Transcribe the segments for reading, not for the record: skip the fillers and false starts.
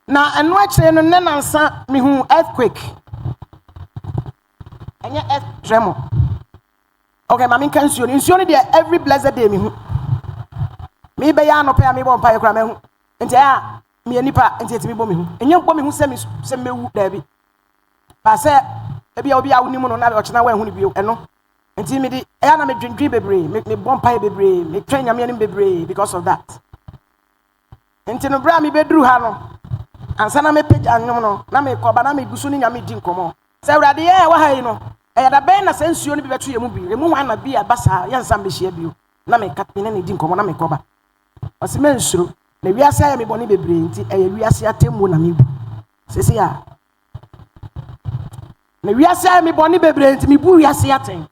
na eno akire no ne nansa me hu earthquake anya earth tremor. Okay, mami kan nsuo no de every blessed day me hu me be ya no pa me bo mpa ekura me hu nti a me nipa nti etimi bo me hu enye bo me hu se mewu da bi ba se ebi a obi a woni mu no na be ochena wa hu ni bi eno nti me di ya na me dwindwi bebre me bo mpa bebre me twa nyame ne bebre because of that. Nti no bra me beduru ha no ansa na me page anyom no na me koba na me gusu ni nyame di nkomo se awrade ye wa ha yi no e da ben na sensuo no bi beto ye mu bi emu hwan na bi abasa ya nsa mbehia bi na me kat ne di nkomo na me koba o se me nsuru na wiase ya me boni bebre nti e wiase atemmu na me bu sesi ya na wiase ya me boni bebre nti me bu wiase aten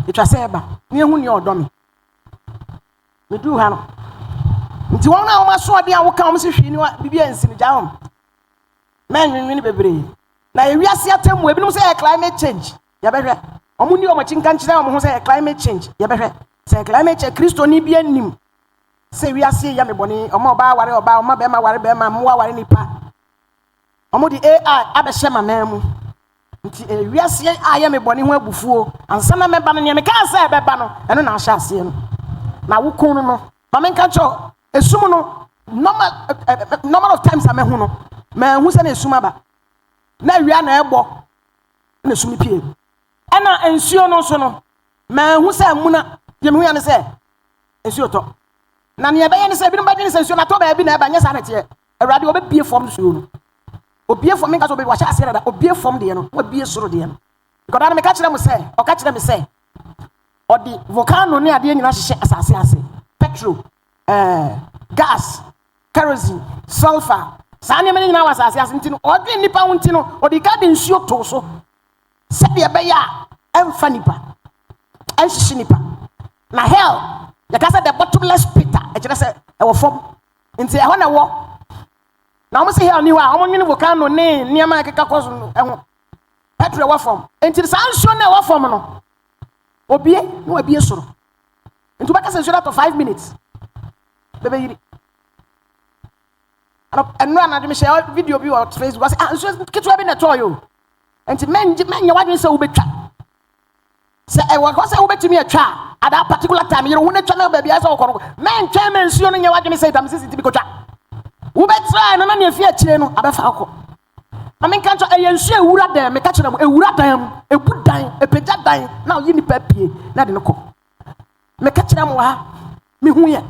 etwa se eba ne hu ne odo me du ha no nti won na wo maso ade a wo ka wo se hwi ni bibia nsi ni ja hom men nwin bebre na ewiase atemmu ebinom say climate change ya behwe omuni omo chinka nchire omo ho say climate change ya behwe say climate change Kristo ni bia nim say wiase ya meboni omo ba ware oba omo be ma ware be ma mo ware nipa omo di AI abehye manamu nti ewiase aya meboni ho abufuo ansa na meba no ne me ka say beba no eno na ahya ase no na wo kun no ma men ka cho esum no normal of times amehu no ma hu se na esum aba na wia na ebo na esum ni pie ena ensuo no so no ma hu se amuna ye me hu ya ne se ensuo to na ne ebe ye ne se bi no ba dwene se ensuo na to ba bi na eba nya sa na te awrade obebie fom suo no obie fom nka so obi wa sha ase da obie fom de no obie soro de no because na me ka kire mo se o ka kire me se odi volcano ne ade nyina hye asase ase petrol gas kerosene sulfur sane me nyina wasase ase ntino odwe nipa wontino odi ka de nsuo to so se de be ya emfa nipa enhye nipa na hell ya ka say the bottomless pit e kire say e wo fom nti e ho na wo na mo se hell ni wa o mo volcano ne niam akeka koso e ho petrol wo fom nti sa nsuo na wo fom no obie no obie soro nti ba ka say nsuo to 5 minutes bebe yiri eno anade me share video bi on Facebook say nsuo kitwa bi na to yo nti menye wadwen se wo betwa se e wo ko se wo betimi atwa at that particular time yiro hu na twa na ba bia se wo kono men twa men nsuo no nye wadwen se tam sisi bi ko twa wo betra na na ne afia chire no abefa akọ na men kan to e nsuo ewura dan me ka kire mo ewura dan ebu dan epegya dan na oyi ni papie na de no ko me ka kire mo ha me hu ye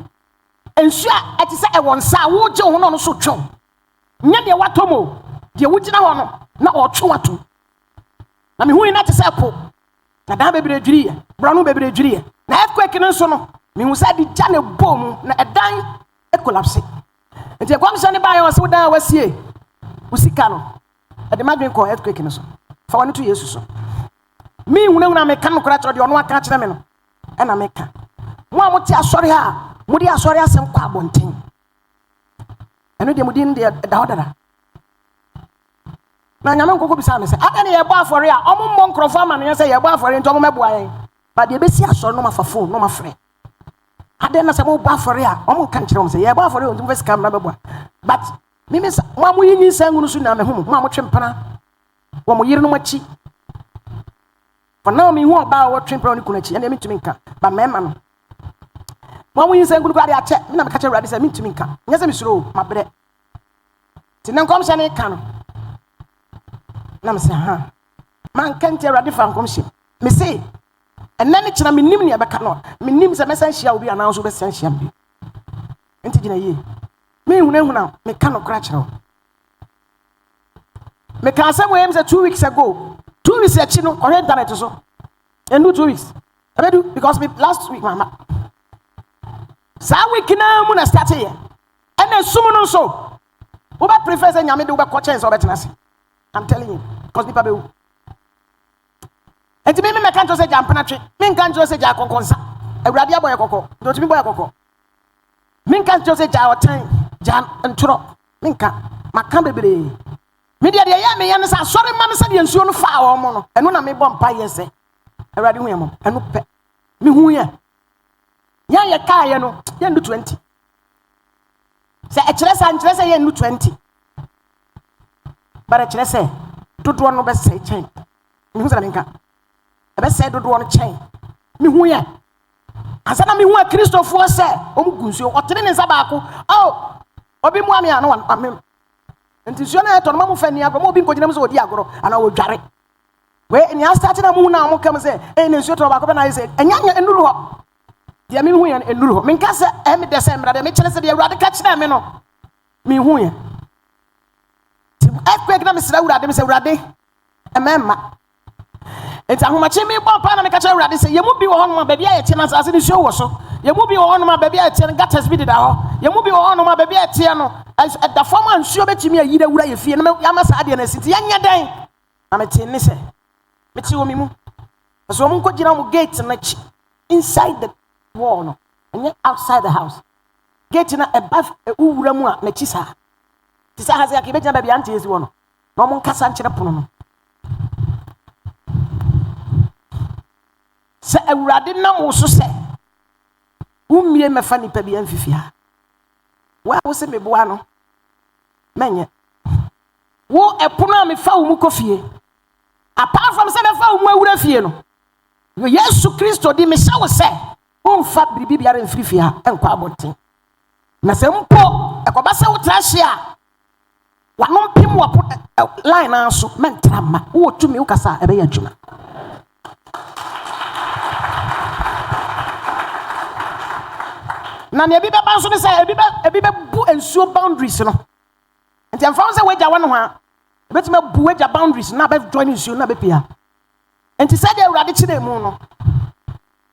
ensu a eti se e wonsa wo je ho no so twon nya de watomo de wugina ho no na o twe wato na me hu ni na te se ko na da bebre dwiri ya branu bebre dwiri ya na earthquake no so no me hu sa di ja ne bom na edan e collapse enti e kwam se ne ba ya wo dan wasie usika no e de madwen ko earthquake no so fa woni to yesu so me hu na me kan no kra kire de ono aka kire me no e na me ka mo a mo ti asori ha mudi asori asem kwa abonten eno de mudi ndi da odara na nyame nkoko bisa me se aka ne ye bo afori a omo mmo nkrofo ama ne se ye bo afori nto omo meboa yen ba de besi asori no mafa phone no mafre ade na se mo bo afori a omo kan kire mo se ye bo afori o ntum vesi camera beboa but mimi sa mo amu yin sangu no su na me hu mo amu twempana wo mo yiri no machi for now me hu oba wo twempana ni kunachi ene mitumi nka ba mema no mo yin sangu ko ade ache me na me ka kire urade se mitumi nka nya se misuro mabre tinan kom se ne ka no na me se ha man kan te urade fa kom se me se enani kira me nim ne be ka no me nim se me san hia obi ana so be san hia bi enti gina ye me huna me ka no kra kira me ka se mo yem se 2 weeks ago 2 weeks achi no on internet so and 2 weeks I do because me last week mama sa week na mu na start here and then sumu no so wo ba prefer say nyame de wo be ko chance obetena se I'm telling you because people be enti me kan to say jampana twe me kan to say ja kokonsa awurade aboye kokko do timi boye kokko me kan to say ja otan ja ntoro me kan maka bebre me de ya me ya ne sa sori ma me se de nsuo no fa wo mo no eno na me bom pa yese awurade hu yam eno pe me hu ya ya ka ye no ya ndu 20 Say a chressa ye no 20. But a chressa, do one no best say chain. Who's a linka? A best said do one chain. Me who ya? Asana me who Christopher said, Gusio, or Trin Sabaco. Oh, Obi Mwamia, no one. I mean, and it's your night on Mamma Fenia, but moving Coginams or Diagro, and I will carry. Where and you started a moon now, come and say, and in Soto and I said, and young and Lulu. The Amin Huyan and Lulu. Mincasa, Emmy December, the Mitchell said, you're rather catch them, you know. Me Huyan. Earthquake, Mr. Laura, Mr. Raddy, a member. It's a much me bomb pan and catch a raddy. Say, you will be on my baby at Tiana as in show so. You will be on my baby at Tiana, got has been it out. You will be on my baby at Tiano. As at the former and sure bet me a year where you feel Yamas Adian City, young day. I'm a tin, Miss. Mimu. So I'm going to gates and inside the wall and yet outside the house. Getting above a Uramua, Nechisa. Tisa has a Kibetan baby auntie is one. No one Cassancha Puno. Say a radina also say, me my funny baby and Fifia. Where was it, me buano? Manya. Wo a punami foul coffee. Apart from some of our way, would fear no. Yes, Christo, the Messiah say, oh, fat baby are in Frifia and Quabotin. Nasempo, a Cobasa would trash here. One more pim will put a line answer, meant drama, oh, to me, Ucasa, a Bayajuna. Nanya Biba Banson is a Biba and so boundaries, no. And then found a way to one. But me buwe ja boundaries na be join you na be pia. Enti say dey urade chi dem no.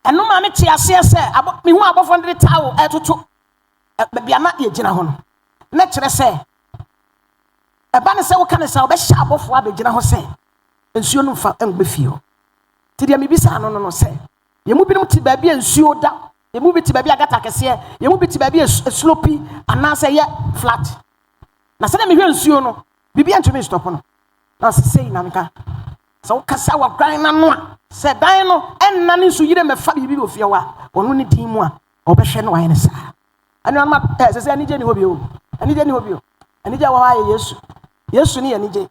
Eno ma me tie ase se me hu abofo ndre tawo etoto. Bia na ye gina ho no. Na kire se e ba ne se wo kan se wo be hya abofo abegina ho se. Ensuo no fa engbe fie. Ti dia me bisa no se. Ye mu binom ti ba bia ensuo da. Ye mu bi ti ba bia gata kese. Ye mu bi ti ba bia slopey anase ye flat. Na se na me hwe ensuo no. Bibi antumi stop no. Na say na nka. So kasa wa kwan na no. Se dan no en na ne so yire me fa bibi ofie wa. Ono ne din mu a obehwe no wa ne sa. Anu ma se anije ni hobi o. Anije ni hobi o. Anije wa wa Yesu. Yesu ni anije.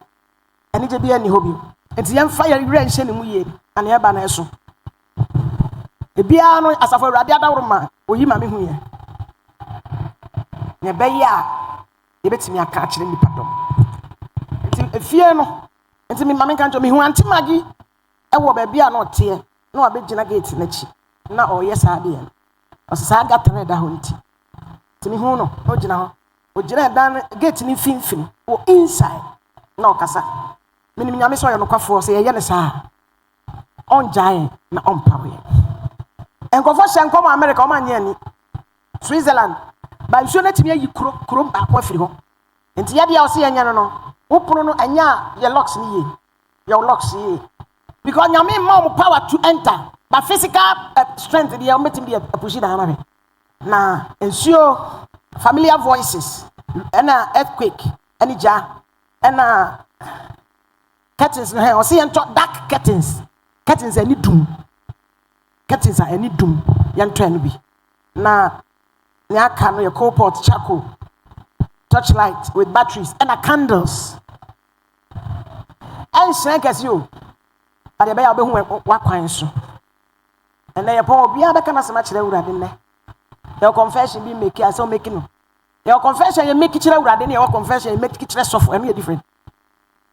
Anije bi ani hobi o. Enti yem fa yire nhye ne mu ye. Ana ye ba na eso. Ebia no asafo Awurade adawroma oyi ma me hu ye. Ne be ya yebetimi aka kire nipa dom. Efie no enti me mame kanto me hu anti magi e wo ba bia no te na obegina gate na chi na oye sa de en osasa gata na da ho nti ti me hu no ogina ho ogina dan gate ni finfin wo inside na okasa me ni nyame so ye no kwafo se ye ne sa on jae na on pawe enkofo shenko America o manye ni Switzerland ba nso na timi ayi kuro ba kwa firi ho enti ya dia o se ye nya no Upuno anya your locks ni ye. Your locks ye. Because nyame mom power to enter. But physical strength the meeting be a push down. Na ensure familiar voices. And earthquake. Any jar. And curtains no hair. Or see and dark curtains. Curtains any doom. Curtains are any doom. Yan trying to be. Na nyaka no your coal pot charcoal. Touchlight with batteries and candles. And shankers you. But the bear be what kind so. And they upon be other kind of much they would have been there. Your confession be making so making. Your confession you make it rather your confession you make it software me different.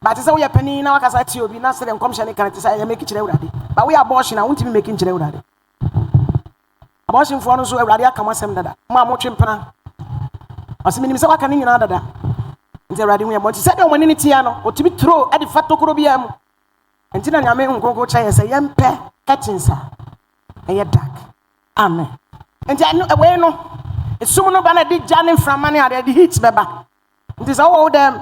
But it's all your penny now because I tell you be not saying come shall can say make it already. But we are abortion I want to be making it already. Abortion for no so already come on some that. Mamma chimpana. Asimini misa waka ninyo na dada. Nti Awurade hu ya mo. Ti se de omani ni tia no, otimi throw e de fato koro bia mu. Nti na nyame nkonko cha ye se yempe curtains a e dark. Amen. Nti anu we no, esum no ba na de jane from mane ade de heat beba. Nti se wo dem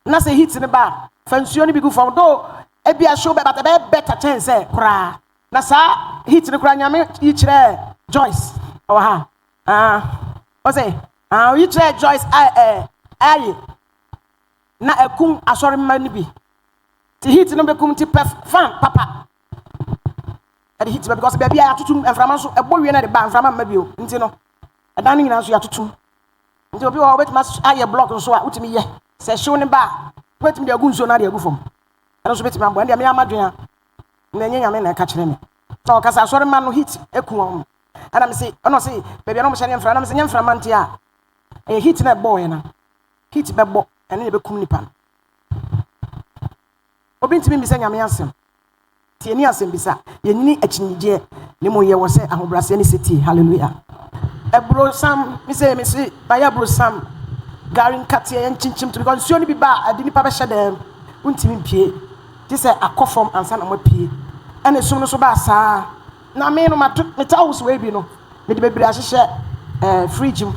na se heat ne ba, fansuo ni bi gu from do e bia show beba te be better chance kura. Na sa heat ne kura nyame yi kire Joyce. O ha. O say you try Joyce aye na ekum asori mma ni bi ti hit no bekum ti fan papa e hit because baby ya tutum enframa so ebo wie na de ba enframa mma bi o nti no edan ni nyina so ya tutum nti obi wa obetuma aye block nso a utimi ye se hyew ne ba obetumi de agu nso na de agu fam ɛno nso betumi abo ɛnde me amadwen na enye nyame na ɛka kyerɛ me na ɔkasa asɔre ma no hit eku wɔn ana me se ɔno se baabi na mo hyɛ ne mfra na me se nyemfra mante a ɛyɛ hit na ɛbɔ yɛ na hit bɛbɔ ɛne ne bɛkum nipa no obi ntimi mbisa nyame asɛm tie ni asɛm bisa yɛnyini akyinigye ne mo yɛ wɔ sɛ ahobrɛase ne seti hallelujah ebro sam me se baya bro sam garin katia yɛn kyinkyim to because nsuo no bi ba ade nipa bɛhyɛ dɛm wontimi mpie ti sɛ akɔfɔm ansa na mapie ɛne sum no so ba saa na me no meta house we bi no me de bebre ahyehyɛ fridge mu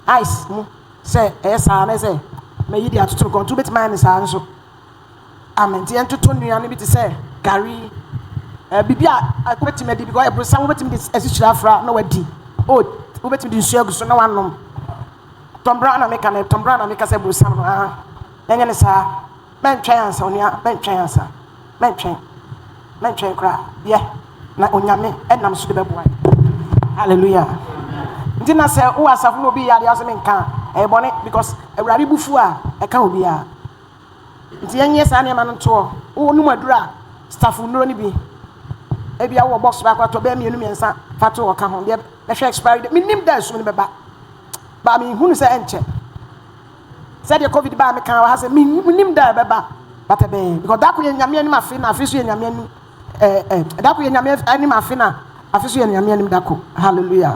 ice mu sɛ saa na sɛ mayi di atoto kontu betima ne saa nso amen ti entoto nua ne bi te sɛ gari bibia akobetimi di because ebro sam obetimi di asikyira afra na wadi obetimi di nsuo agu so na wanom tombra na meka sɛ ebro sam no ɛnyɛ ne saa bɛntwɛn ansa onua bɛntwɛn ansa bɛntwɛn kra yɛ na onyame ɛnam so de bɛboa hallelujah nti na sɛ wo asafo no obi yɛ ade asɛ menka ɛbɔne because awurade bufu a ɛka obi a nti yɛnyɛ saa nneɛma no ntoɔ wo no madura staff nnuro no bi ebia wo box back ato be mienu miensa fato wo ka ho de hwɛ expiry de minim da sum ne beba ba mi hunu sɛ enche sɛ de covid ba me kan wa ha sɛ minim da beba but be because da ko yɛ nyame anim afi na afi so yɛ nyame anim da ko yɛ nyame anim afi na afi so yɛ nyame anim da ko hallelujah